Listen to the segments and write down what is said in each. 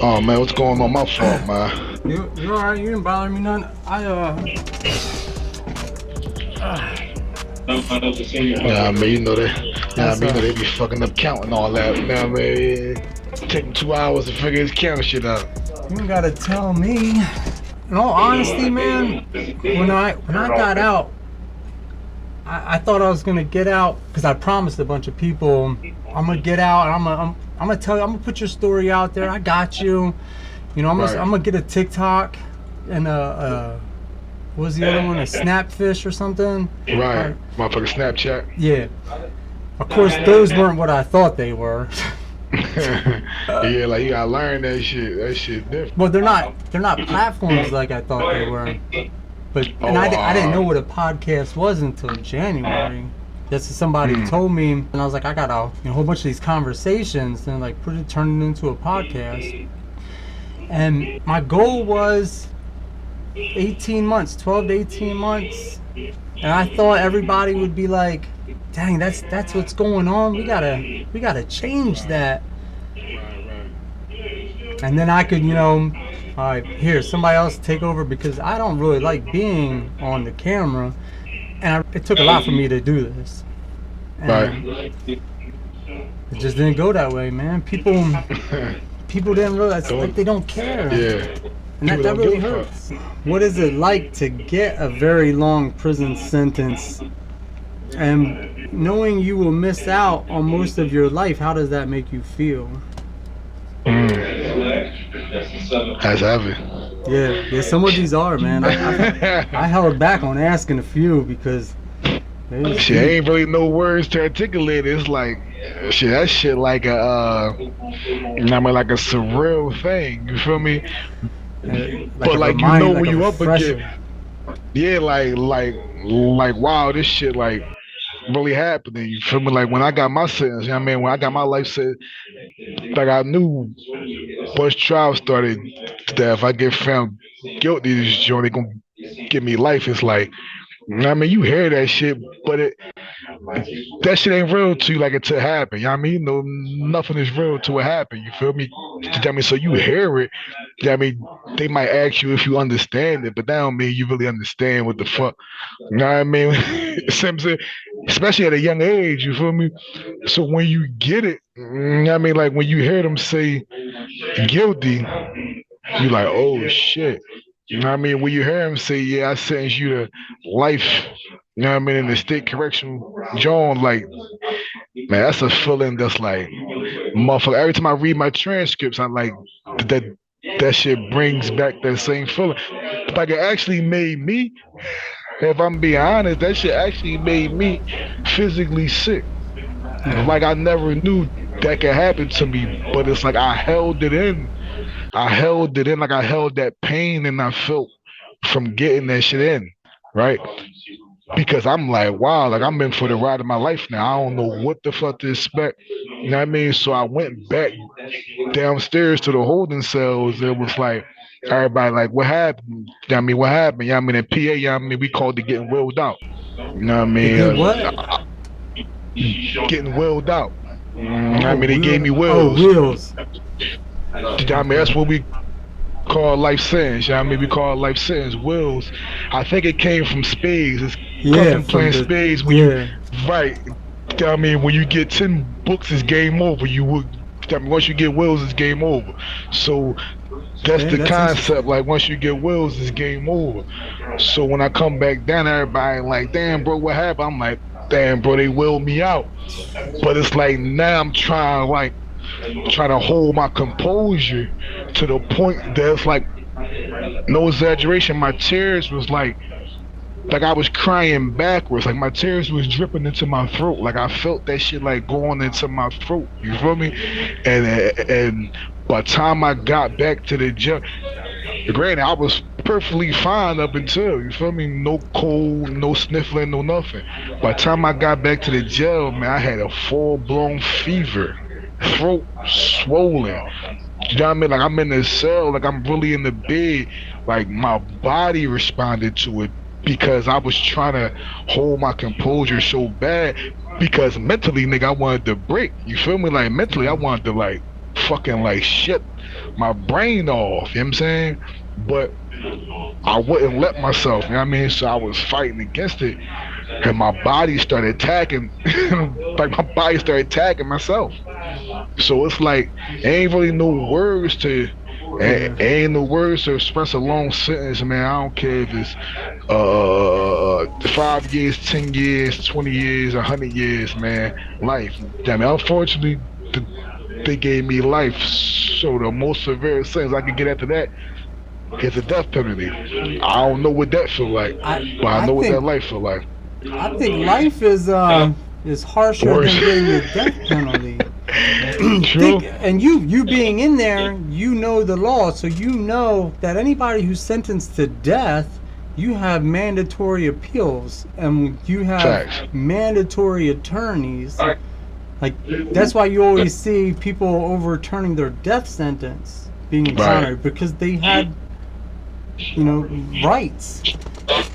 Oh man, what's going on? My fault, man. You alright? You didn't bother me none. Yeah, I mean, you know they, yeah, I That's mean, you know they be fucking up counting all that. You know what I mean? Take them 2 hours to figure his count shit out. You ain't gotta tell me. In all honesty, man, when I got out, I thought I was gonna get out because I promised a bunch of people I'm gonna get out. And I'm gonna tell you. I'm gonna put your story out there. I got you. You know, I'm gonna get a TikTok and what was the other one? A Snapfish or something? Right, motherfucker Snapchat. Yeah. Of course, those weren't what I thought they were. Yeah, like you gotta learn that shit. That shit different. Well, they're not platforms like I thought they were. But and I didn't know what a podcast was until January. Just somebody told me, and I was like, I got a whole bunch of these conversations, and like turn it into a podcast. And my goal was 18 months, 12 to 18 months, and I thought everybody would be like, dang, that's what's going on. We gotta change that. And then I could, all right, here, somebody else take over because I don't really like being on the camera, and it took a lot for me to do this. And it just didn't go that way, man. People didn't realize, like, they don't care. Yeah. And that really hurts. What is it like to get a very long prison sentence and knowing you will miss out on most of your life? How does that make you feel? That's heavy. Yeah, some of these are, man. I held back on asking a few because shit ain't really no words to articulate. It's like shit. That shit like like a surreal thing. You feel me? But like you know when you up against, yeah, like wow, this shit like really happening. You feel me? Like when I got my sentence, you know what I mean? When I got my life sentence, like I knew once trial started that if I get found guilty, this joint they gonna give me life. It's like, I mean, you hear that shit, but that shit ain't real to you like it to happen. You know what I mean? You know, nothing is real till it happen. You feel me? I mean, so you hear it. I mean, they might ask you if you understand it, but that don't mean you really understand what the fuck. You know what I mean? Especially at a young age, you feel me? So when you get it, I mean, like when you hear them say guilty, you like, oh shit. You know what I mean? When you hear him say, yeah, I sentence you to life, you know what I mean, in the state correctional zone, like, man, that's a feeling that's like, motherfucker. Every time I read my transcripts, I'm like, that that shit brings back that same feeling. Like it actually made me, if I'm being honest, that shit actually made me physically sick. Like I never knew that could happen to me, but it's like I held it in. I held it in, like I held that pain and I felt from getting that shit in, right? Because I'm like, wow, like I'm in for the ride of my life now. I don't know what the fuck to expect. You know what I mean? So I went back downstairs to the holding cells. It was like everybody like, what happened? You know what I mean, what happened? You know what I mean, in PA, you know what I mean, we called it getting willed out. You know what I mean? Getting willed out. You know what I mean, they gave me wills. Oh, wills. You know what I mean, that's what we call life sentence. You know what I mean, we call life sentence wills. I think it came from spades. It's from playing spades. When you, right. You know what I mean, when you get 10 books, it's game over. You would. I mean, once you get wills, it's game over. So that's the concept. Like once you get wills, it's game over. So when I come back down, everybody like, damn, bro, what happened? I'm like, damn, bro, they willed me out. But it's like now I'm trying to hold my composure to the point that it's like, no exaggeration, my tears was like I was crying backwards, like my tears was dripping into my throat, like I felt that shit like going into my throat. You feel me? And by the time I got back to the jail, granted I was perfectly fine up until, you feel me, no cold, no sniffling, no nothing. By the time I got back to the jail, man, I had a full-blown fever, throat swollen. You know what I mean? Like I'm in the cell, like I'm really in the bed, like my body responded to it because I was trying to hold my composure so bad because mentally, nigga, I wanted to break. You feel me? Like mentally, I wanted to like fucking like shit my brain off, you know what I'm saying? But I wouldn't let myself, you know what I mean? So I was fighting against it, and my body started attacking, like my body started attacking myself. So it's like ain't really no words to Yeah. ain't no words to express a long sentence, man. I don't care if it's 5 years, 10 years, 20 years, 100 years, man. Life. I mean, unfortunately, they gave me life. So the most severe sentence I could get after that is a death penalty. I don't know what that feel like, I but I I know what that think life feel like. I think life is harsher Worse. than getting the death penalty. True. Think, and you being in there, you know the law, so you know that anybody who's sentenced to death, you have mandatory appeals and you have Facts. mandatory attorneys. Like that's why you always see people overturning their death sentence being Right. exonerated because they had, you know, rights.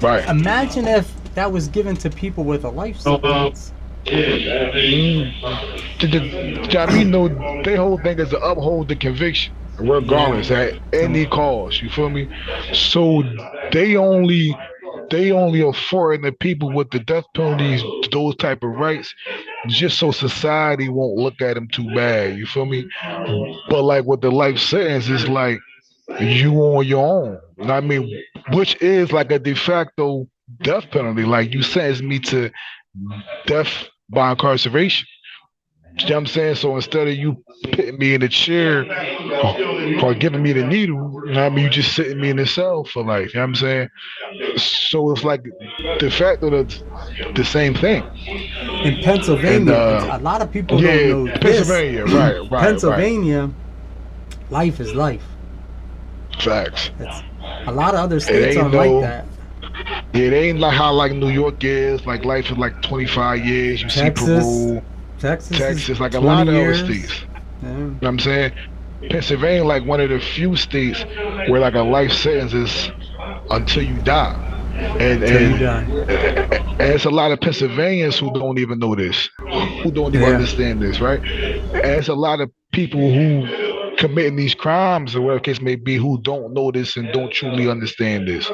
Right. Imagine if that was given to people with a life sentence. Mm. I mean, no, their whole thing is to uphold the conviction, Yeah. regardless at any cost. You feel me? So they only they only afford the people with the death penalties those type of rights, just so society won't look at them too bad. You feel me? But like with the life sentence, it's like you on your own. You know what I mean, which is like a de facto death penalty. Like you sentence me to death by incarceration. You know what I'm saying? So instead of you putting me in a chair or giving me the needle, you know what I mean, you just sitting me in the cell for life. You know what I'm saying? So it's like de facto the same thing. In And Pennsylvania, it's a lot of people don't yeah, know this. Pennsylvania, right, right, right. Pennsylvania, life is life. Facts. It's a lot of other It states ain't aren't like no that. Yeah, it ain't like how like New York is. Like life is like 25 years. You see Texas, parole. Texas is Texas, like a 20 lot of other states. years. You Yeah, know what I'm saying? Pennsylvania, like one of the few states where like a life sentence is until you die. And till you and, die. and it's a lot of Pennsylvanians who don't even know this, who don't even Yeah. understand this, right? And it's a lot of people who committing these crimes or whatever case may be who don't know this and don't truly understand this.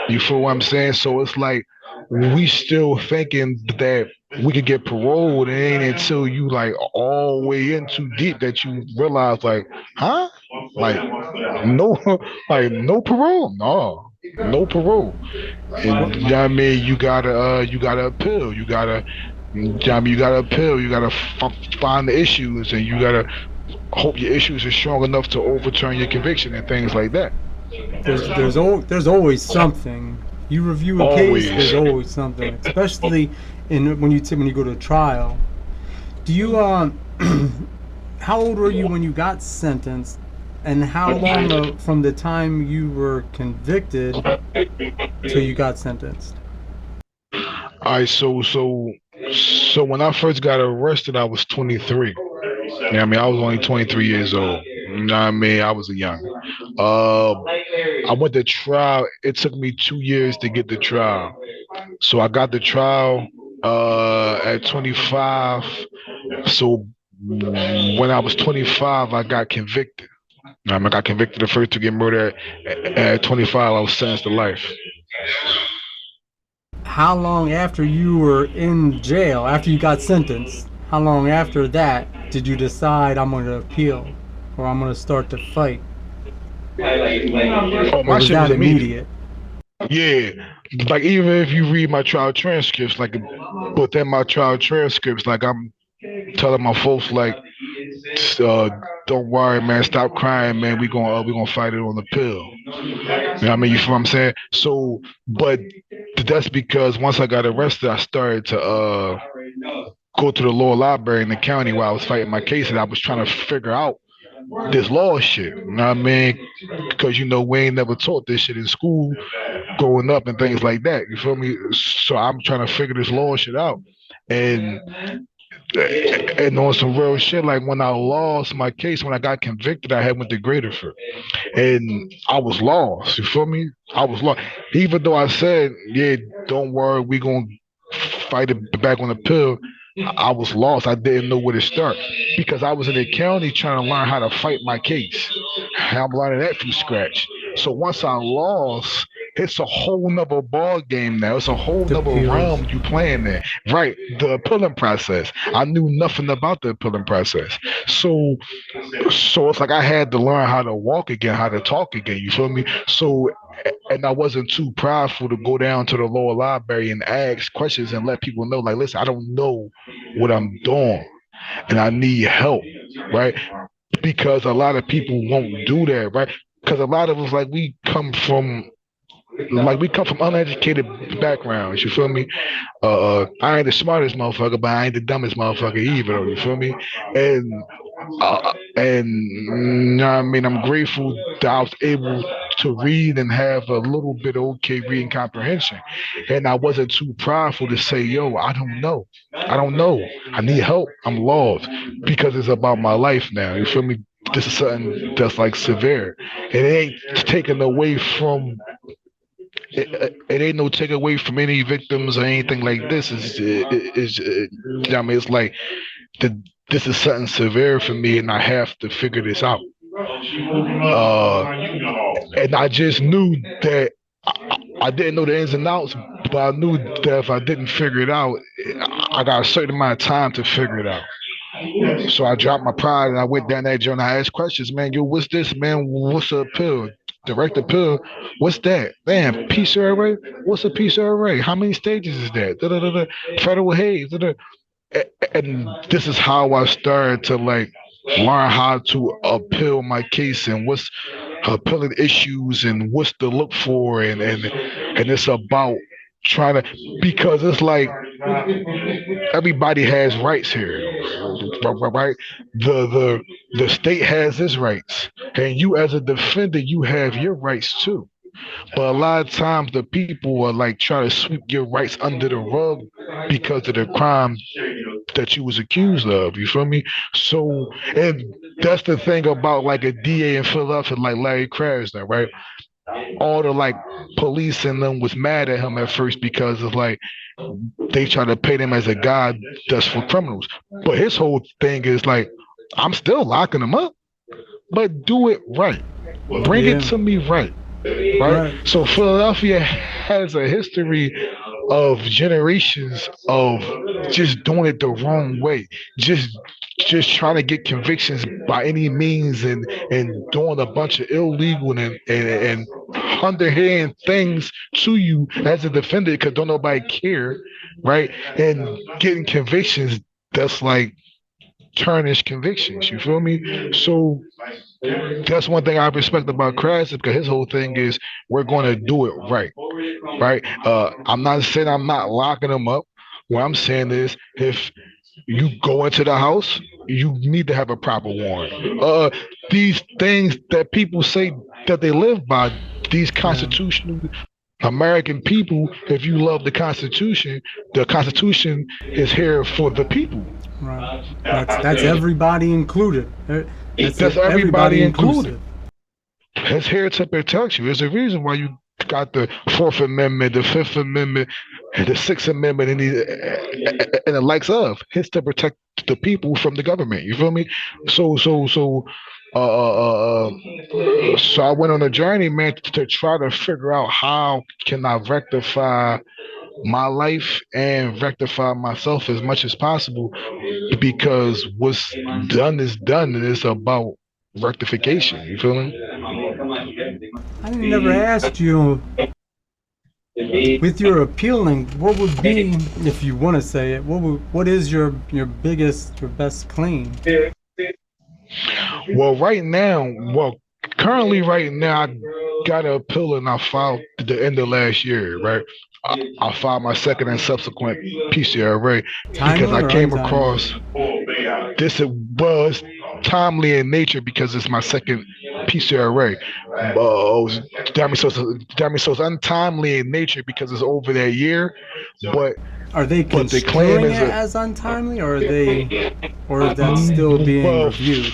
You feel what I'm saying? So it's like we still thinking that we could get paroled. It ain't until you like all the way in too deep that you realize like, huh? Like no, like no parole, no parole. And What you know what I mean, you gotta appeal, you know what I mean, you gotta appeal, you gotta find the issues, and you gotta hope your issues are strong enough to overturn your conviction and things like that. there's always something. You review a case, Always. there's always something, especially in when you go to trial. Do you how old were you when you got sentenced, and how long from the time you were convicted till you got sentenced? All right, so when I first got arrested, I was 23. Yeah, I mean, I was only 23 years old. You know what I mean? I was a young. Uh, I went to trial. It took me 2 years to get the trial. So I got the trial at 25. So when I was 25, I got convicted. I got convicted the first degree murder at 25. I was sentenced to life. How long after you were in jail, after you got sentenced, how long after that did you decide I'm going to appeal or I'm going to start to fight? Oh, Or my was shit was that immediate. immediate? Yeah, like even if you read my trial transcripts, like within my trial transcripts, like I'm telling my folks, like, uh, don't worry, man, stop crying, man. We gonna fight it on the pill. You know what I mean? You feel what I'm saying? So, but that's because once I got arrested, I started to go to the law library in the county while I was fighting my case, and I was trying to figure out this law shit. You know what I mean? Because we ain't never taught this shit in school growing up and things like that. You feel me? So I'm trying to figure this law shit out. And and on some real shit, like when I lost my case, when I got convicted, I had went to Graterford, and I was lost. You feel me? I was lost, even though I said, "Yeah, don't worry, we gonna fight it back on the pill." I was lost. I didn't know where to start because I was in the county trying to learn how to fight my case. I'm learning that from scratch. So once I lost, it's a whole nother ball game now. It's a whole The nother pills. realm you playing in. Right, the appealing process. I knew nothing about the appealing process. So so it's like I had to learn how to walk again, how to talk again. You feel me? So and I wasn't too prideful to go down to the lower library and ask questions and let people know, like, listen, I don't know what I'm doing and I need help, right? Because a lot of people won't do that, right? Because a lot of us, we come from uneducated backgrounds. You feel me? I ain't the smartest motherfucker, but I ain't the dumbest motherfucker either. You feel me? And you know what I mean, I'm grateful that I was able to read and have a little bit of okay reading comprehension, and I wasn't too prideful to say, "Yo, I don't know, I don't know, I need help, I'm lost," because it's about my life now. You feel me? This is something that's like severe. It ain't taken away from it ain't no take away from any victims or anything like this. I mean, it's like this is something severe for me, and I have to figure this out. And I just knew that I didn't know the ins and outs, but I knew that if I didn't figure it out, I got a certain amount of time to figure it out. So I dropped my pride and I went down that joint. I asked questions, man. Yo, what's this, man? What's a pill? Direct appeal. What's that? Man, PCRA? What's a PCRA? How many stages is that? Da, da, da, da. Federal haze. Da, da. And this is how I started to like learn how to appeal my case and what's appealing issues and what's to look for and it's about trying to because it's like everybody has rights here, right? The state has its rights, and you as a defendant, you have your rights too. But a lot of times, the people are like trying to sweep your rights under the rug because of the crime that you was accused of. You feel me? So, and that's the thing about like a DA in Philadelphia, like Larry Krasner, right? All the like police and them was mad at him at first because it's like they try to paint him as a god that's for criminals. But his whole thing is like, I'm still locking him up, but do it right. Bring it Yeah. to me right. Right? Right. So Philadelphia has a history of generations of just doing it the wrong way. Just trying to get convictions by any means and doing a bunch of illegal and underhand things to you as a defendant because don't nobody care, right? And getting convictions that's like tarnish convictions. You feel me? So that's one thing I respect about Crash because his whole thing is we're going to do it right, right? I'm not saying I'm not locking them up. What I'm saying is if you go into the house, you need to have a proper warrant. These things that people say that they live by, these Yeah. constitutional American people, if you love the Constitution is here for the people. Right. That's everybody included. That's That's everybody everybody included. inclusive. It's here to protect you. There's a reason why you got the Fourth Amendment, the Fifth Amendment, the Sixth Amendment, and the likes of. It's to protect the people from the government. You feel me? So. So I went on a journey, man, to try to figure out how can I rectify my life and rectify myself as much as possible because what's done is done and it's about rectification. You feel me? I never asked you with your appealing. What would be, if you want to say it, what is your biggest, your best claim? Well, currently, right now, I got an appeal and I filed at the end of last year, right? I filed my second and subsequent PCRA because Timely I or came untimely? across this was timely in nature because it's my second PCRA. Damn me, so it's untimely in nature because it's over that year, but Are they but the claim construing it is a as untimely, or is that still being well, reviewed?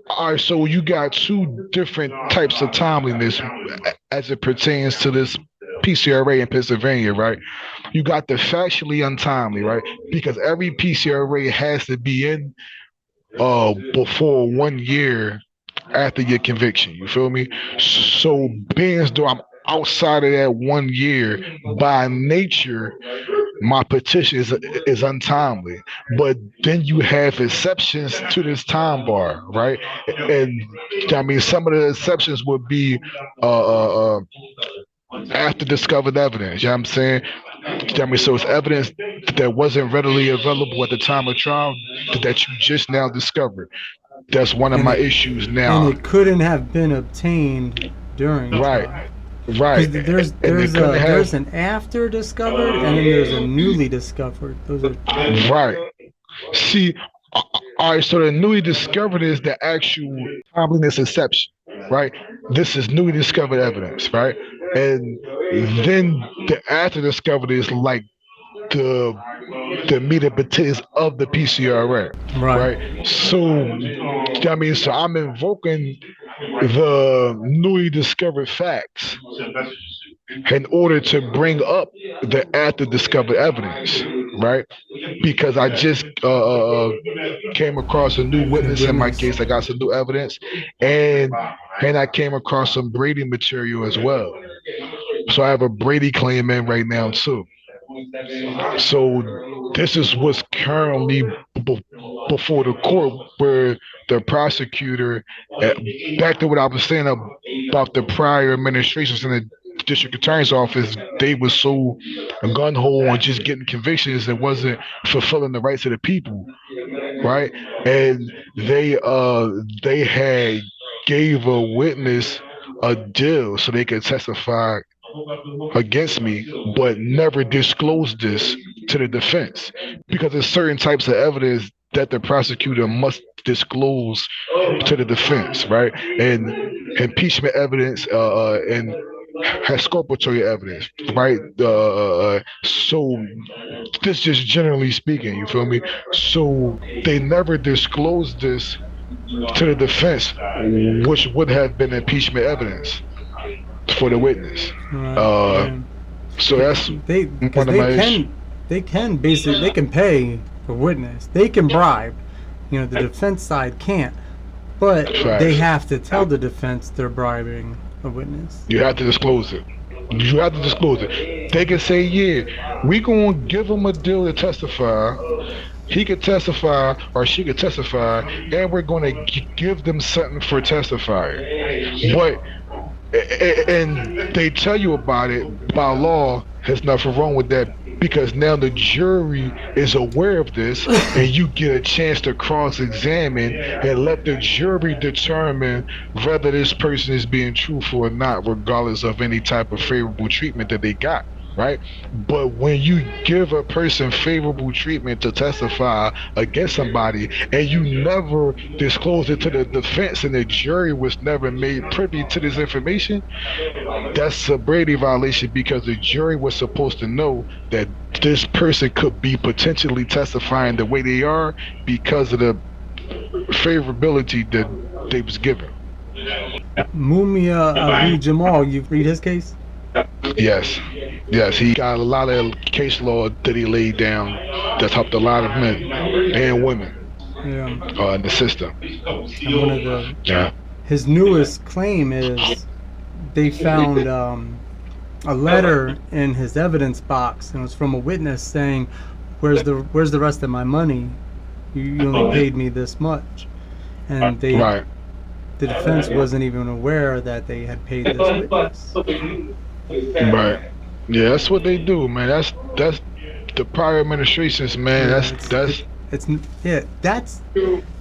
all right, so you got two different types of timeliness as it pertains to this PCRA in Pennsylvania, right? you got the factually untimely, right? Because every PCRA has to be in before 1 year after your conviction. You feel me? So being as though I'm outside of that 1 year, by nature, my petition is untimely. But then you have exceptions to this time bar, right? And I mean, some of the exceptions would be after discovered evidence. You know what I'm saying? I mean, so it's evidence that wasn't readily available at the time of trial that you just now discovered. That's one of and my it issues and now. it couldn't have been obtained during Right, trial. right. Because there's And they there's couldn't a have. there's an after discovered and then there's a newly discovered. Those are Right. See, all right, so the newly discovered is the actual timeliness exception, right? This is newly discovered evidence, right? And then the after discovered is like the the meat and potatoes of the PCRA, right. right? So, I mean, so I'm invoking the newly discovered facts in order to bring up the after discovered evidence, right? Because I just came across a new New witness in my witness. case. I got some new evidence, and I came across some Brady material as well. So I have a Brady claim in right now too. So this is what's currently before the court, where the prosecutor, uh, back to what I was saying about the prior administrations in the district attorney's office, they were so gun ho on just getting convictions and wasn't fulfilling the rights of the people, right? And they had gave a witness a deal so they could testify against me, but never disclosed this to the defense because there's certain types of evidence that the prosecutor must disclose to the defense, right? And impeachment evidence and exculpatory evidence, right? So this just generally speaking, you feel me? So they never disclosed this to the defense, which would have been impeachment evidence for the witness. Right. Uh, Yeah. so that's They because one of my issues. they can basically they can pay for witness. They can bribe. You know, the defense side can't, but they Facts. have to tell the defense they're bribing a witness. You have to disclose it. You have to disclose it. They can say, "Yeah, we gonna give him a deal to testify. He could testify, or she could testify, and we're gonna give them something for testifying." But and they tell you about it by law. There's nothing wrong with that because now the jury is aware of this, and you get a chance to cross-examine and let the jury determine whether this person is being truthful or not, regardless of any type of favorable treatment that they got. Right, but when you give a person favorable treatment to testify against somebody, and you never disclose it to the defense, and the jury was never made privy to this information, that's a Brady violation because the jury was supposed to know that this person could be potentially testifying the way they are because of the favorability that they was given. Mumia Abu Jamal, you read his case? Yes, yes, he got a lot of case law that he laid down that's helped a lot of men and women Yeah. in the system. And one of the Yeah, his newest claim is they found a letter in his evidence box, and it was from a witness saying, where's the rest of my money? You only paid me this much," and right, the defense wasn't even aware that they had paid this witness. right. Yeah, that's what they do, man. That's the prior administrations, man. Yeah, That's it's yeah,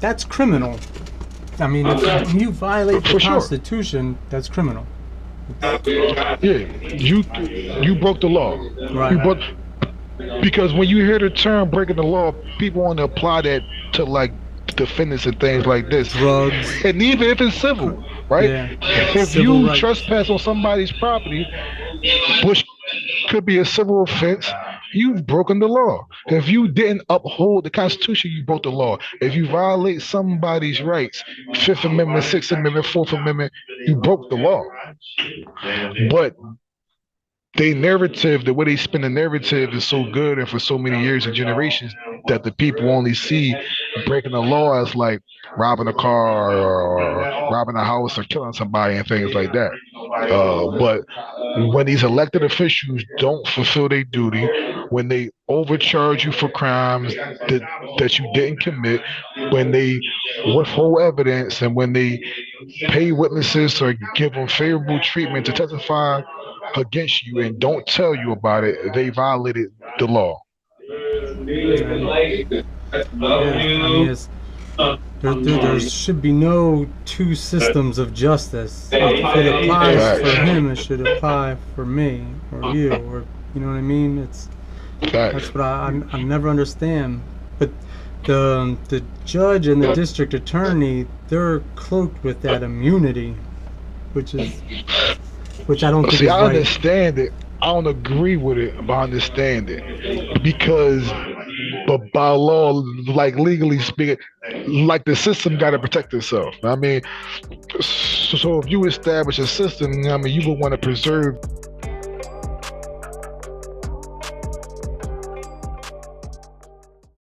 that's criminal. I mean, if you violate the for sure. Constitution, that's criminal. Yeah, you broke the law. You Right. broke because when you hear the term breaking the law, people want to apply that to like defendants and things like this. Drugs. And even if it's civil, right? Yeah. If Civil you rights. trespass on somebody's property, which could be a civil offense, you've broken the law. If you didn't uphold the Constitution, you broke the law. If you violate somebody's rights, Fifth Amendment, Sixth Amendment, Fourth Amendment, you broke the law. But they narrative, the way they spin the narrative is so good and for so many years and generations that the people only see breaking the law as like robbing a car or robbing a house or killing somebody and things like that. But when these elected officials don't fulfill their duty, when they overcharge you for crimes that you didn't commit, when they withhold evidence, and when they pay witnesses or give them favorable treatment to testify against you and don't tell you about it, they violated the law. And yeah, I mean, there should be no two systems of justice. If it applies for him, it should apply for me or you, or you know what I mean. That's Facts. what I never understand. But the judge and the district attorney, they're cloaked with that immunity, which is which I don't think See, is I right. understand it. I don't agree with it, but I understand it because, but by law, like legally speaking, like the system got to protect itself. I mean, so if you establish a system, I mean, you would want to preserve